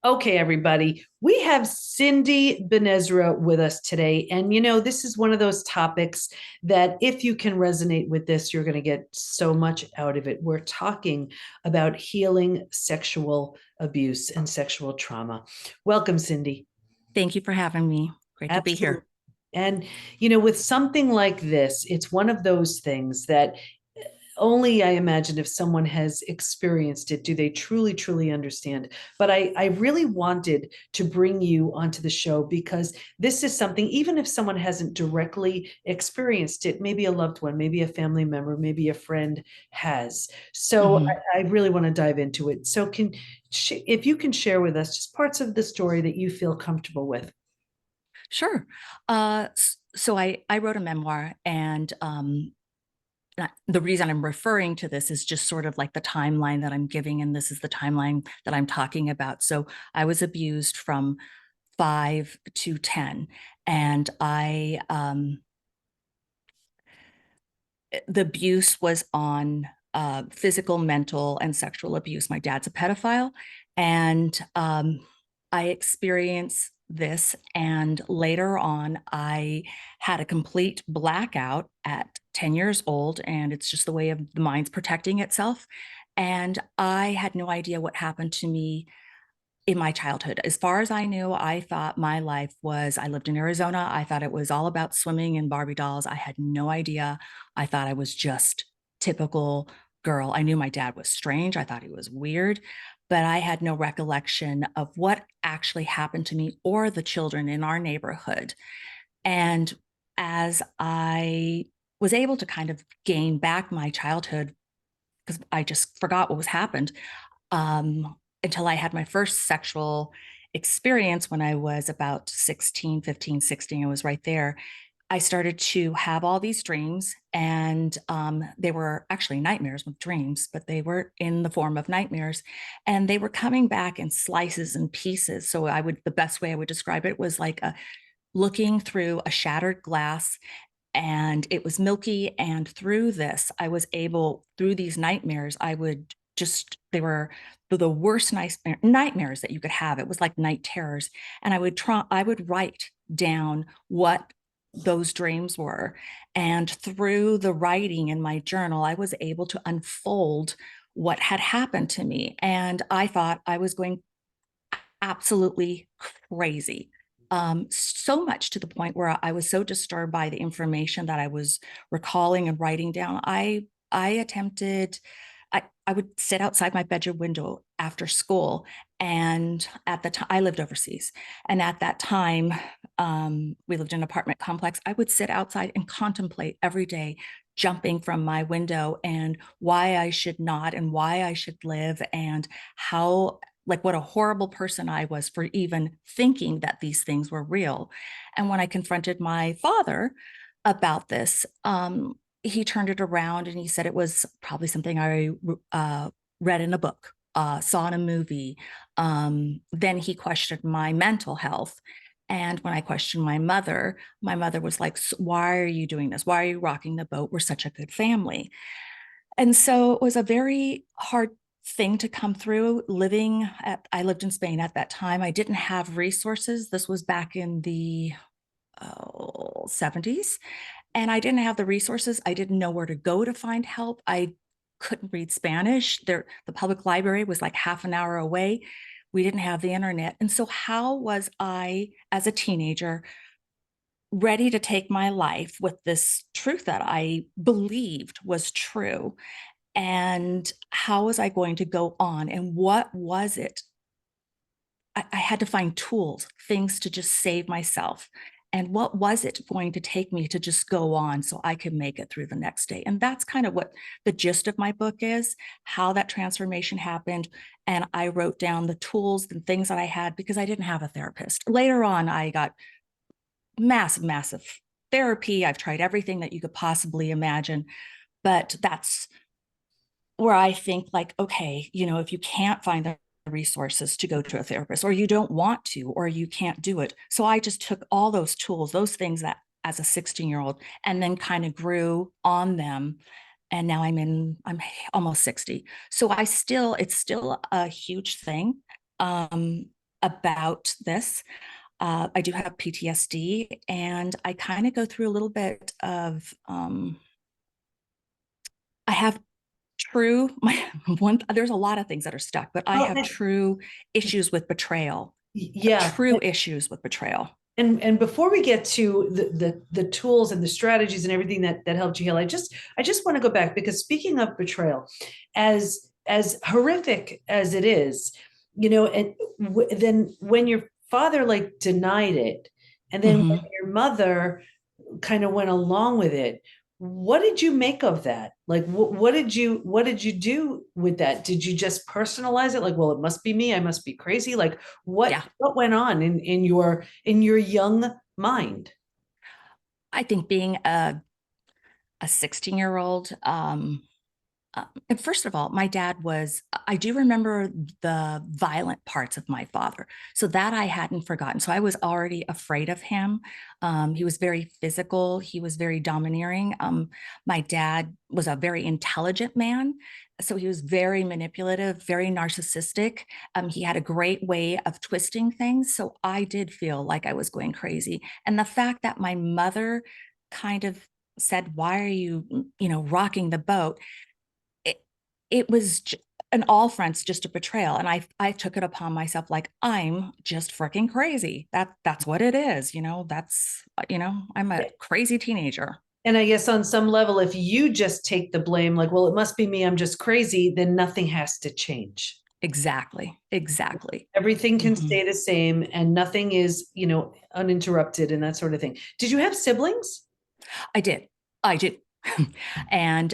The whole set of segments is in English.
Okay, everybody, we have Cindy Benezra with us today. And this is one of those topics that if you can resonate with this, you're going to get so much out of it. We're talking about healing sexual abuse and sexual trauma. Welcome, Cindy. Thank you for having me. Great to be Absolutely. here. And, with something like this, it's one of those things that only I imagine if someone has experienced it, do they truly, truly understand. But I really wanted to bring you onto the show because this is something, even if someone hasn't directly experienced it, maybe a loved one, maybe a family member, maybe a friend has. So hmm I really want to dive into it. So if you can share with us just parts of the story that you feel comfortable with. Sure. So I wrote a memoir, and the reason I'm referring to this is just sort of like the timeline that I'm giving, and this is the timeline that I'm talking about. So I was abused from 5 to 10, and the abuse was on physical, mental, and sexual abuse. My dad's a pedophile, and I experienced this. And later on, I had a complete blackout at 10 years old, and it's just the way of the mind's protecting itself. And I had no idea what happened to me in my childhood. As far as I knew, I thought my life was, I lived in Arizona. I thought it was all about swimming and Barbie dolls. I had no idea. I thought I was just typical girl. I knew my dad was strange. I thought he was weird, but I had no recollection of what actually happened to me or the children in our neighborhood. And as I was able to kind of gain back my childhood, because I just forgot what was happened, until I had my first sexual experience when I was about 16, 15, 16. I was right there. I started to have all these dreams, and they were actually nightmares with dreams, but they were in the form of nightmares, and they were coming back in slices and pieces. So the best way I would describe it was like looking through a shattered glass, and it was milky. And through this, I was able, through these nightmares, I would just, they were the worst nightmares that you could have. It was like night terrors. And I would write down what those dreams were. And through the writing in my journal, I was able to unfold what had happened to me. And I thought I was going absolutely crazy. So much to the point where I was so disturbed by the information that I was recalling and writing down. I attempted, I would sit outside my bedroom window after school. And at the time, I lived overseas. And at that time, we lived in an apartment complex. I would sit outside and contemplate every day, jumping from my window, and why I should not and why I should live, and how, like, what a horrible person I was for even thinking that these things were real. And when I confronted my father about this, he turned it around and he said it was probably something I read in a book, saw in a movie. Then he questioned my mental health. And when I questioned my mother was like, "Why are you doing this? Why are you rocking the boat? We're such a good family." And so it was a very hard thing to come through. I lived in Spain at that time. I didn't have resources. This was back in the 70s. And I didn't have the resources. I didn't know where to go to find help. I couldn't read Spanish. The public library was like half an hour away. We didn't have the internet. And so, how was I, as a teenager, ready to take my life with this truth that I believed was true? And how was I going to go on? And what was it? I had to find tools, things to just save myself. And what was it going to take me to just go on so I could make it through the next day? And that's kind of what the gist of my book is, how that transformation happened. And I wrote down the tools and things that I had because I didn't have a therapist. Later on, I got massive, massive therapy. I've tried everything that you could possibly imagine. But that's where I think, like, okay, if you can't find the resources to go to a therapist, or you don't want to, or you can't do it. So I just took all those tools, those things that as a 16-year-old, and then kind of grew on them. And now I'm almost 60. So it's still a huge thing. Um, about this. I do have PTSD, and I kind of go through a little bit of, I have true, my one, there's a lot of things that are stuck, but I Well, have true issues with betrayal, yeah. true issues with betrayal. And before we get to the tools and the strategies and everything that helped you heal, I just want to go back, because speaking of betrayal, as horrific as it is, and then when your father like denied it, and then when Mm-hmm. your mother kind of went along with it, what did you make of that? Like, what did you do with that? Did you just personalize it? Like, well, it must be me. I must be crazy. Like, what Yeah. what went on in your young mind? I think being a 16-year-old, and first of all, my dad was, I do remember the violent parts of my father. So that I hadn't forgotten. So I was already afraid of him. He was very physical, he was very domineering. My dad was a very intelligent man. So he was very manipulative, very narcissistic. He had a great way of twisting things. So I did feel like I was going crazy. And the fact that my mother kind of said, "Why are you, rocking the boat?" it, it was an all fronts just a betrayal, and I took it upon myself like I'm just freaking crazy. That's what it is. That's, I'm a crazy teenager. And I guess on some level, if you just take the blame, like, well, it must be me, I'm just crazy, then nothing has to change. Exactly, exactly. Everything can Mhm. stay the same and nothing is, uninterrupted and that sort of thing. Did you have siblings? I did. I did. And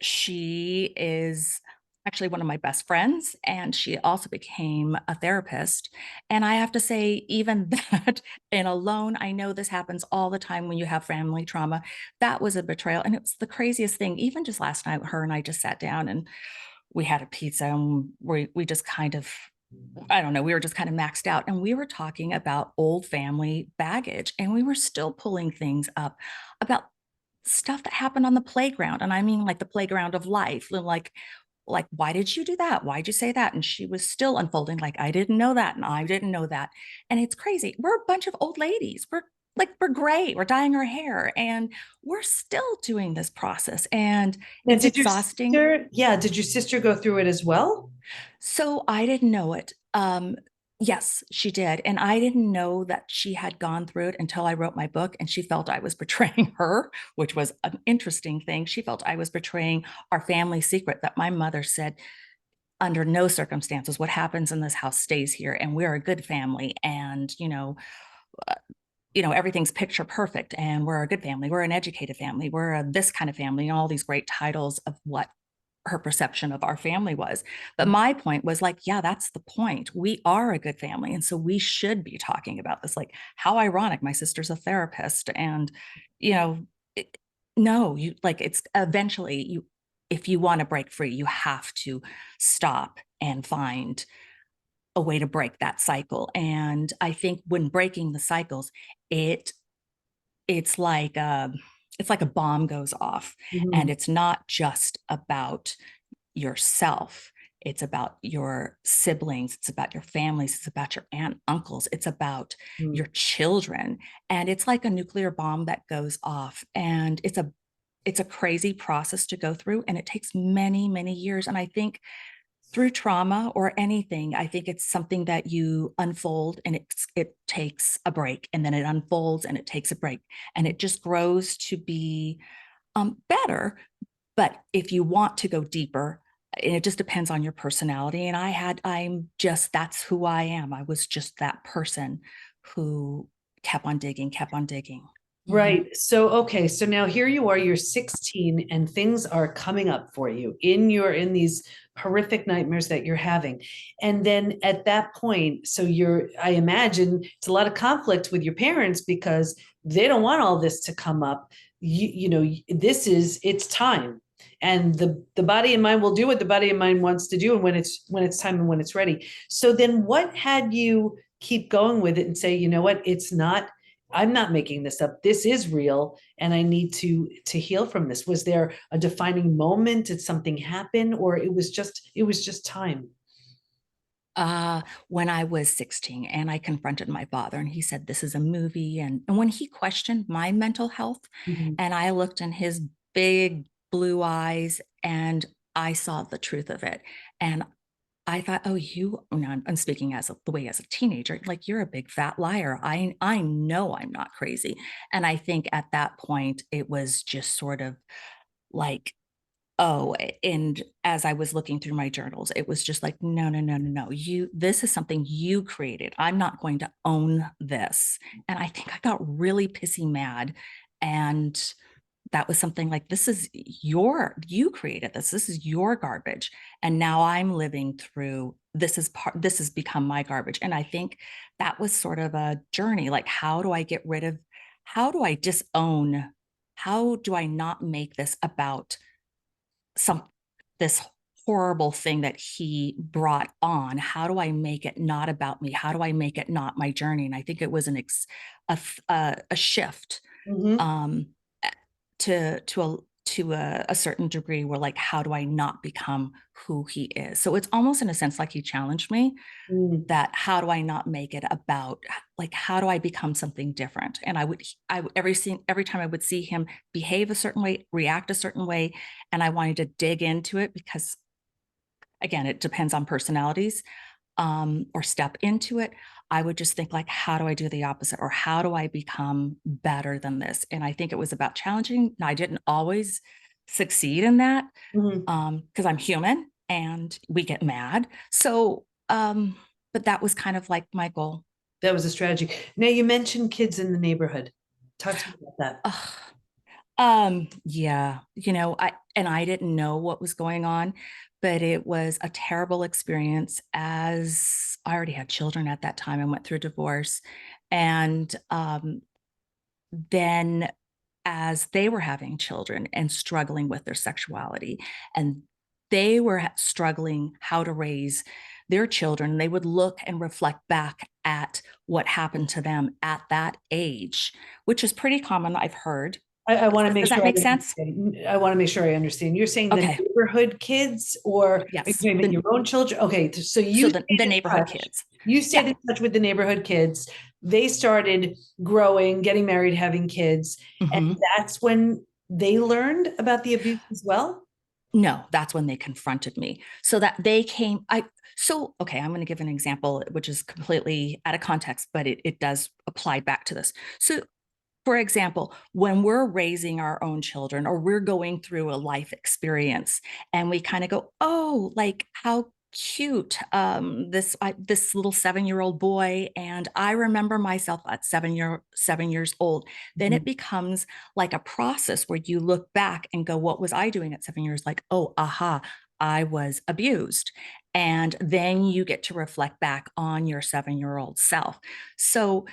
she is actually one of my best friends, and she also became a therapist. And I have to say, even that, and alone, I know this happens all the time when you have family trauma. That was a betrayal. And it was the craziest thing. Even just last night, her and I just sat down and we had a pizza, and we just kind of, I don't know, we were just kind of maxed out. And we were talking about old family baggage, and we were still pulling things up about stuff that happened on the playground. And I mean, like the playground of life, like, why did you do that? Why'd you say that? And she was still unfolding, like, I didn't know that. And I didn't know that. And it's crazy. We're a bunch of old ladies. We're great. We're dyeing our hair, and we're still doing this process. And Now, it's did your exhausting. sister, yeah, did your sister go through it as well? So I didn't know it. Yes, she did. And I didn't know that she had gone through it until I wrote my book, and she felt I was betraying her, which was an interesting thing. She felt I was betraying our family secret, that my mother said, under no circumstances, what happens in this house stays here, and we're a good family. And, uh, everything's picture perfect, and we're a good family. We're an educated family. We're this kind of family, and all these great titles of what her perception of our family was. But my point was like, yeah, that's the point. We are a good family. And so we should be talking about this. Like, how ironic. My sister's a therapist. And, you know, it, no, you like, it's eventually if you want to break free, you have to stop and find a way to break that cycle. And I think when breaking the cycles, it it's like it's like a bomb goes off, and Mhm. it's not just about yourself. It's about your siblings. It's about your families. It's about your aunt, uncles. It's about Mhm. your children. And it's like a nuclear bomb that goes off. And it's a crazy process to go through. And it takes many, many years. And I think through trauma or anything, I think it's something that you unfold, and it takes a break, and then it unfolds and it takes a break, and it just grows to be better. But if you want to go deeper, and it just depends on your personality. And I'm just, that's who I am. I was just that person who kept on digging, kept on digging. Mhm. Right. So, okay. So now here you are, you're 16 and things are coming up for you in these horrific nightmares that you're having. And then at that point, so I imagine it's a lot of conflict with your parents because they don't want all this to come up. It's time. And the body and mind will do what the body and mind wants to do, and when it's time and when it's ready. So then what had you keep going with it and say, you know what, I'm not making this up. This is real, and I need to heal from this. Was there a defining moment? Did something happen, or it was just time? When I was 16, and I confronted my father, and he said, "This is a movie." And when he questioned my mental health, Mhm. and I looked in his big blue eyes, and I saw the truth of it. And I thought, oh, I'm speaking the way as a teenager, like, you're a big fat liar. I know I'm not crazy. And I think at that point, it was just sort of like, oh, and as I was looking through my journals, it was just like, no, no, no, no, no. This is something you created. I'm not going to own this. And I think I got really pissy mad. And that was something like, you created this. This is your garbage. And now I'm living through this has become my garbage. And I think that was sort of a journey. Like, how do I disown, how do I not make this about some this horrible thing that he brought on? How do I make it not about me? How do I make it not my journey? And I think it was a shift, Mhm. um, to a certain degree, where, like, how do I not become who he is? So it's almost in a sense like he challenged me, Mm. that how do I not make it about, like, how do I become something different? And every time I would see him behave a certain way, react a certain way, and I wanted to dig into it, because again, it depends on personalities, or step into it. I would just think, like, how do I do the opposite, or how do I become better than this? And I think it was about challenging. Now, I didn't always succeed in that, Mhm. because I'm human and we get mad. But that was kind of like my goal. That was a strategy. Now you mentioned kids in the neighborhood. Talk to me about that. Ugh. Yeah, I didn't know what was going on, but it was a terrible experience, as I already had children at that time and went through divorce. And then, as they were having children and struggling with their sexuality, and they were struggling how to raise their children, they would look and reflect back at what happened to them at that age, which is pretty common, I've heard. I want to make Does that sure I make sense? understand. I want to make sure I understand. You're saying the Okay. neighborhood kids, or are you Yes. talking about your own children? Okay, so So you stayed the in neighborhood touch. kids. You Yeah. stayed in touch with the neighborhood kids. They started growing, getting married, having kids, and Hmm. that's when they learned about the abuse as well. No, that's when they confronted me. So that they came, okay, I'm going to give an example, which is completely out of context, but it does apply back to this. So, for example, when we're raising our own children, or we're going through a life experience, and we kind of go, oh, like, how cute, this little 7-year-old boy, and I remember myself at 7 years old. Then Mhm. it becomes like a process where you look back and go, what was I doing at 7 years? Like, oh, aha, I was abused. And then you get to reflect back on your 7-year-old self. So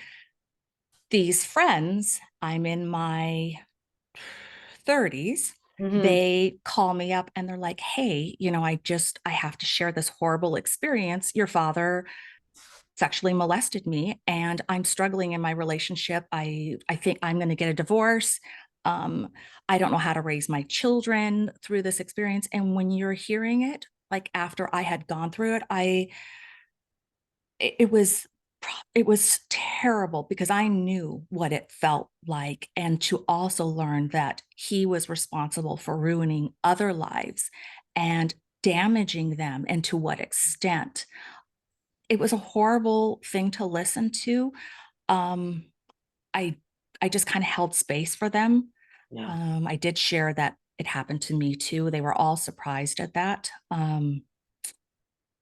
these friends, I'm in my 30s, Mhm. they call me up and they're like, hey, I have to share this horrible experience. Your father sexually molested me, and I'm struggling in my relationship. I think I'm going to get a divorce. um I don't know how to raise my children through this experience. And when you're hearing it, like, after I had gone through it, it was terrible, because I knew what it felt like. And to also learn that he was responsible for ruining other lives and damaging them, and to what extent. It was a horrible thing to listen to. um i I just kind of held space for them. Yeah. I did share that it happened to me too. They were all surprised at that.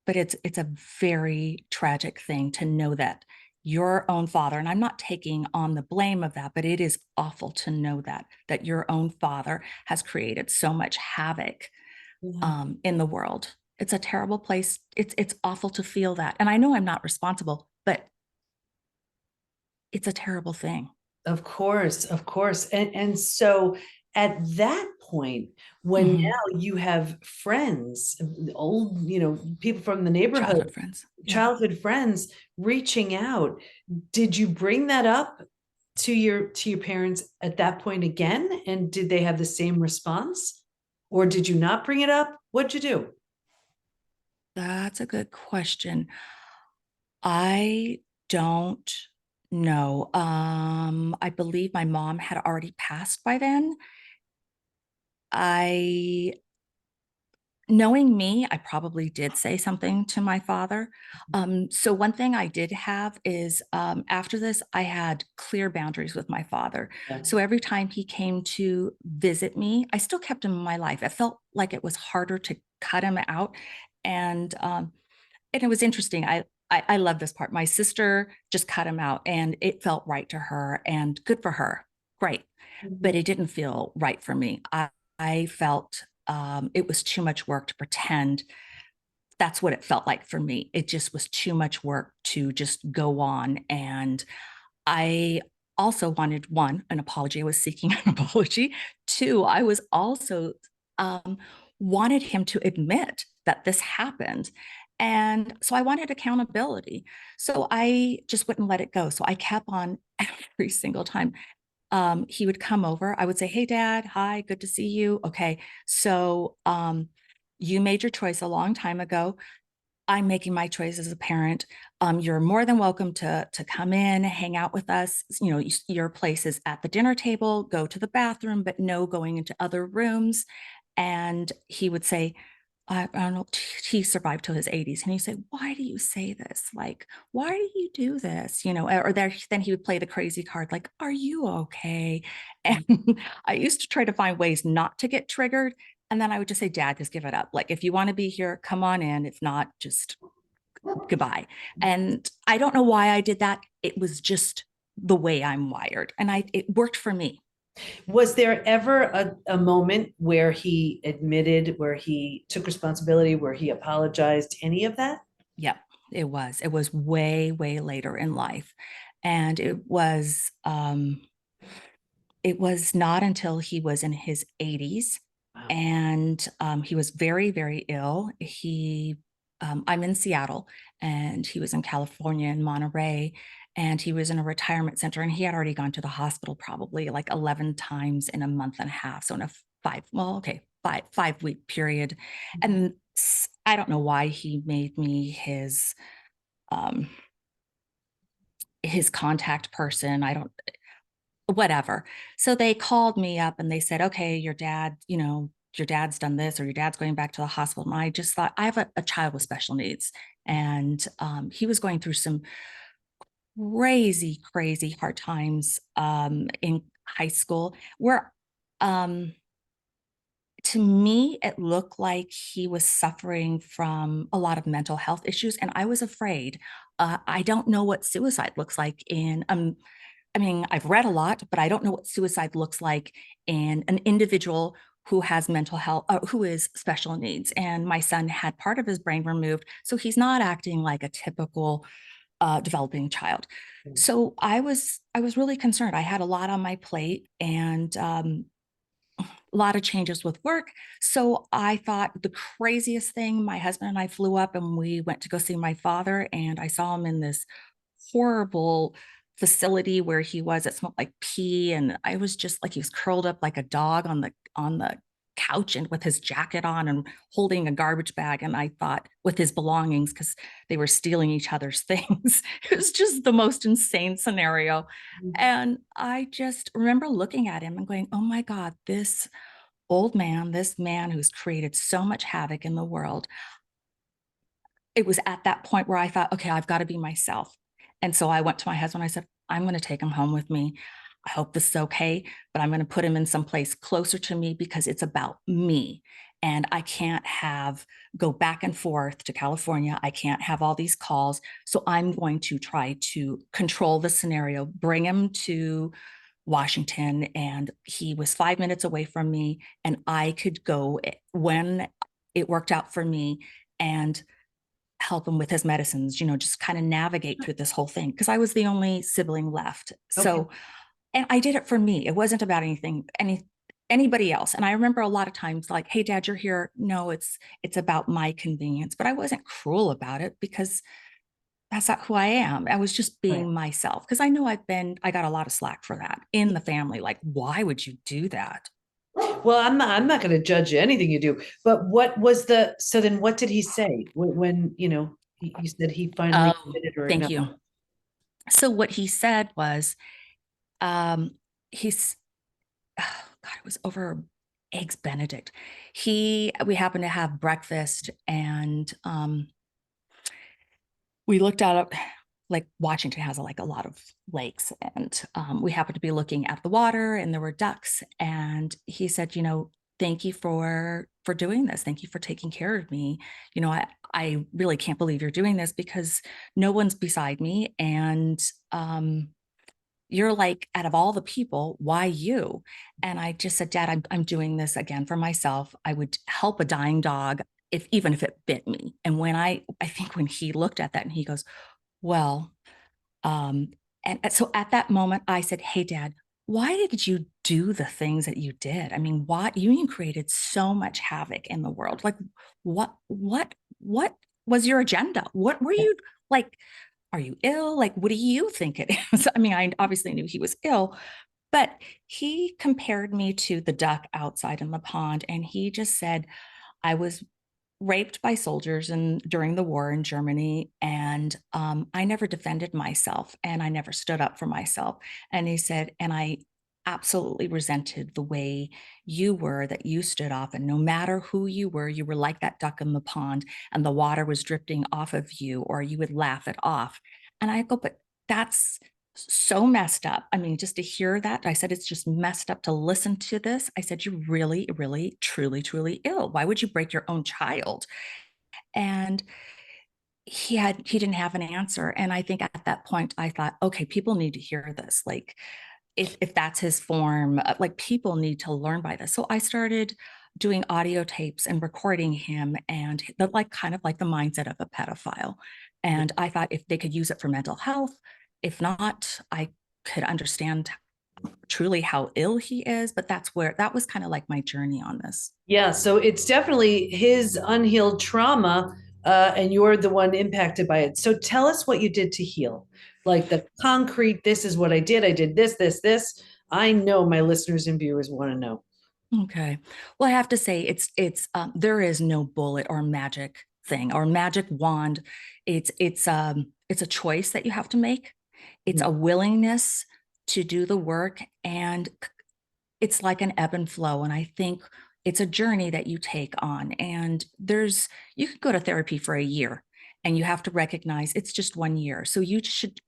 But it's a very tragic thing to know that your own father, and I'm not taking on the blame of that, but it is awful to know that your own father has created so much havoc, Yeah. in the world. It's a terrible place. It's awful to feel that. And I know I'm not responsible, but it's a terrible thing. Of course, of course. And so at that point, when Mhm. now you have friends, old, people from the neighborhood, Childhood friends. Yeah. childhood friends reaching out, did you bring that up to your parents at that point again? And did they have the same response? Or did you not bring it up? What'd you do? That's a good question. I don't know. I believe my mom had already passed by then. I Knowing me, I probably did say something to my father. So one thing I did have is, after this, I had clear boundaries with my father. Yeah. So every time he came to visit me, I still kept him in my life. It felt like it was harder to cut him out. And it was interesting. I love this part. My sister just cut him out, and it felt right to her, and good for her. Great. But Mhm. it didn't feel right for me. I felt, it was too much work to pretend. That's what it felt like for me. It just was too much work to just go on. And I also wanted, one, an apology. I was seeking an apology. Two, I was also, um, wanted him to admit that this happened. And so I wanted accountability. So I just wouldn't let it go. So I kept on every single time, he would come over. I would say, "Hey, Dad, hi, good to see you. Okay, so you made your choice a long time ago. I'm making my choice as a parent. You're more than welcome to come in, hang out with us. You know, your place is at the dinner table. Go to the bathroom, but no going into other rooms." And he would say, I don't know, he survived till his 80s. And he said, "Why do you say this? Like, why do you do this?" You know, or there, then he would play the crazy card, like, "Are you okay?" And I used to try to find ways not to get triggered. And then I would just say, "Dad, just give it up. Like, if you want to be here, come on in. If not, just goodbye." And I don't know why I did that. It was just the way I'm wired. And it worked for me. Was there ever a moment where he admitted, where he took responsibility, where he apologized, any of that? Yep, it was. It was way, way later in life. And it was not until he was in his 80s, Wow. and he was very, very ill. I'm in Seattle, and he was in California in Monterey, and he was in a retirement center, and he had already gone to the hospital probably like 11 times in a month and a half. So in a five-week period. And I don't know why he made me um, his contact person. I don't, whatever. So they called me up and they said, "Okay, your dad, your dad's done this, or your dad's going back to the hospital." And I just thought, I have a child with special needs. And he was going through some crazy, crazy hard times in high school where, um, to me, it looked like he was suffering from a lot of mental health issues. And I was afraid. I don't know what suicide looks like I mean, I've read a lot, but I don't know what suicide looks like in an individual who has mental health, who is special needs. And my son had part of his brain removed, so he's not acting like a typical developing child. So I was really concerned. I had a lot on my plate, and a lot of changes with work. So I thought the craziest thing, my husband and I flew up and we went to go see my father, and I saw him in this horrible facility where he was. It smelled like pee, and I was just like, he was curled up like a dog on the couch and with his jacket on and holding a garbage bag. And I thought, with his belongings, because they were stealing each other's things. It was just the most insane scenario. And I just remember looking at him and going, "Oh my God, this old man, this man who's created so much havoc in the world." It was at that point where I thought, "Okay, I've got to be myself." And so I went to my husband. I said, "I'm going to take him home with me. I hope this is okay, but I'm going to put him in some place closer to me because it's about me. And I can't go back and forth to California. I can't have all these calls. So I'm going to try to control the scenario, bring him to Washington." And he was 5 minutes away from me, and I could go when it worked out for me and help him with his medicines, just kind of navigate through this whole thing because I was the only sibling left. Okay. So, and I did it for me. It wasn't about anybody else. And I remember a lot of times like, "Hey, Dad, you're here." No, it's about my convenience, but I wasn't cruel about it because that's not who I am. I was just Right. being myself, because I know I got a lot of slack for that in the family. Like, why would you do that? Well, I'm not going to judge anything you do, but what was so then what did he say when, you said he finally Oh, admitted or thank acknowledged? you. So what he said was, um, he's, oh God, it was over eggs Benedict. We happened to have breakfast, and we looked out, like Washington has like a lot of lakes, and we happened to be looking at the water, and there were ducks. And he said, thank you for doing this. Thank you for taking care of me. I really can't believe you're doing this because no one's beside me, and you're like, out of all the people, why you? And I just said, Dad, I'm doing this again for myself. I would help a dying dog even if it bit me. And I think when he looked at that and he goes, well, um, and so at that moment, I said, hey, Dad, why did you do the things that you did? I mean, why you created so much havoc in the world? Like, what was your agenda? What were you like? Are you ill? Like, what do you think it is? I mean, I obviously knew he was ill, but he compared me to the duck outside in the pond. And he just said, I was raped by soldiers during the war in Germany, and I never defended myself, and I never stood up for myself. And he said, and I absolutely resented the way you were, that you stood off, and no matter who you were like that duck in the pond, and the water was dripping off of you, or you would laugh it off. And I go, but that's so messed up. I mean, just to hear that, I said, it's just messed up to listen to this. I said, you're really, really, truly, truly ill. Why would you break your own child? And he didn't have an answer. And I think at that point, I thought, okay, people need to hear this. Like, if that's his form, like, people need to learn by this. So I started doing audio tapes and recording him, and like kind of like the mindset of a pedophile. And I thought if they could use it for mental health, if not, I could understand truly how ill he is. But that was kind of like my journey on this. Yeah, so it's definitely his unhealed trauma, and you're the one impacted by it. So tell us what you did to heal, like the concrete. This is what I did. I did this, this, this. I know my listeners and viewers want to know. Okay. Well, I have to say, there is no bullet or magic thing or magic wand. It's a choice that you have to make. It's a willingness to do the work, and it's like an ebb and flow. And I think it's a journey that you take on. And you could go to therapy for a year, and you have to recognize it's just 1 year. So you should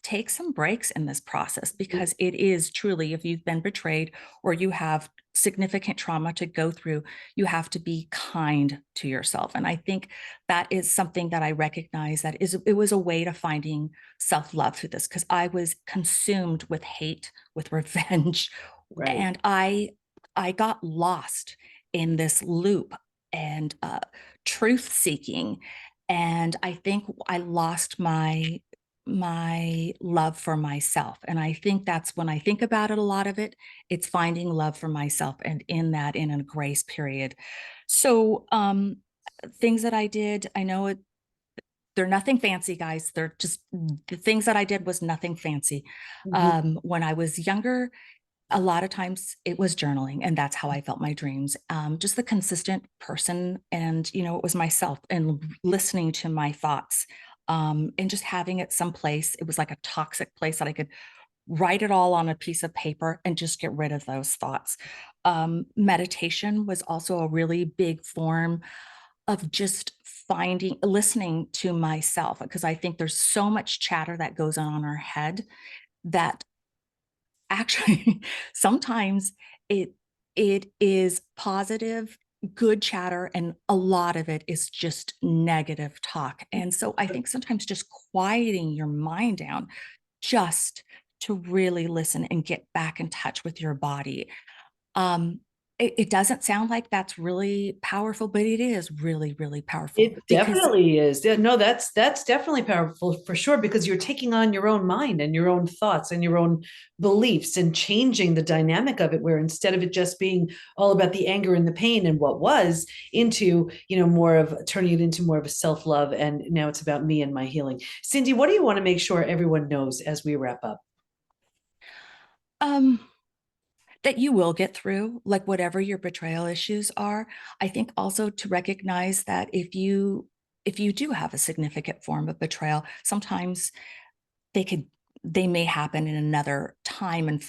take some breaks in this process, because it is truly, if you've been betrayed or you have significant trauma to go through, you have to be kind to yourself. And I think that is something that I recognize, it was a way to finding self-love through this, because I was consumed with hate, with revenge, Right. and I got lost in this loop, and truth seeking. And I think I lost my love for myself. And I think that's, when I think about it, a lot of it's finding love for myself, and in a grace period. So things that I did, I know they're nothing fancy, guys. They're just, the things that I did was nothing fancy. Mhm. When I was younger, a lot of times it was journaling, and that's how I felt my dreams. Just the consistent person, and it was myself, and listening to my thoughts, and just having it someplace. It was like a toxic place that I could write it all on a piece of paper and just get rid of those thoughts. Meditation was also a really big form of just listening to myself, because I think there's so much chatter that goes on in our head that actually sometimes it it is positive, good chatter, and a lot of it is just negative talk. And so I think sometimes just quieting your mind down, just to really listen and get back in touch with your body. um it doesn't sound like that's really powerful, but it is really, really powerful, It because definitely is. Yeah, no, that's definitely powerful for sure, because you're taking on your own mind and your own thoughts and your own beliefs and changing the dynamic of it, where instead of it just being all about the anger and the pain and what was, into, more of turning it into more of a self-love, and now it's about me and my healing. Cindy, what do you want to make sure everyone knows as we wrap up? um that you will get through, like whatever your betrayal issues are. I think also to recognize that if you do have a significant form of betrayal, sometimes they could they may happen in another time and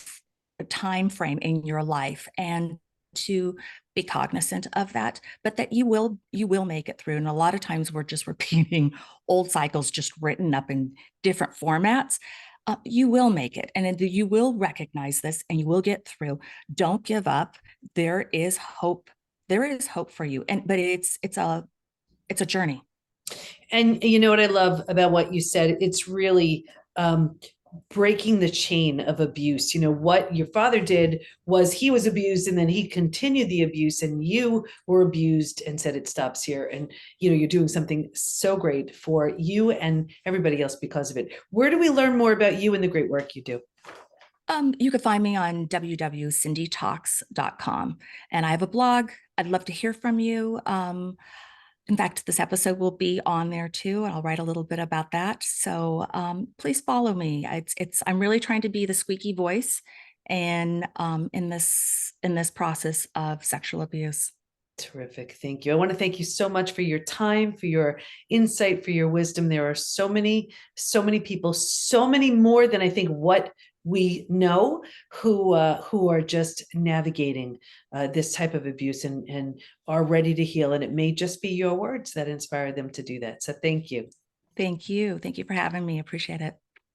time frame in your life, and to be cognizant of that, but that you will make it through. And a lot of times we're just repeating old cycles just written up in different formats. You will make it, and you will recognize this, and you will get through. Don't give up. There is hope. There is hope for you, and but it's a journey. And you know what I love about what you said? It's really breaking the chain of abuse. You know, what your father did was he was abused and then he continued the abuse, and you were abused and said it stops here. And, you know, you're doing something so great for you and everybody else because of it. Where do we learn more about you and the great work you do? You can find me on www.cindytalks.com, and I have a blog. I'd love to hear from you. In fact, this episode will be on there too, and I'll write a little bit about that. So please follow me. I'm really trying to be the squeaky voice, and in this process of sexual abuse. Terrific. Thank you. I want to thank you so much for your time, for your insight, for your wisdom. There are so many people, so many more than I think what we know who are just navigating this type of abuse and are ready to heal. And it may just be your words that inspire them to do that. So thank you. Thank you. Thank you for having me. Appreciate it.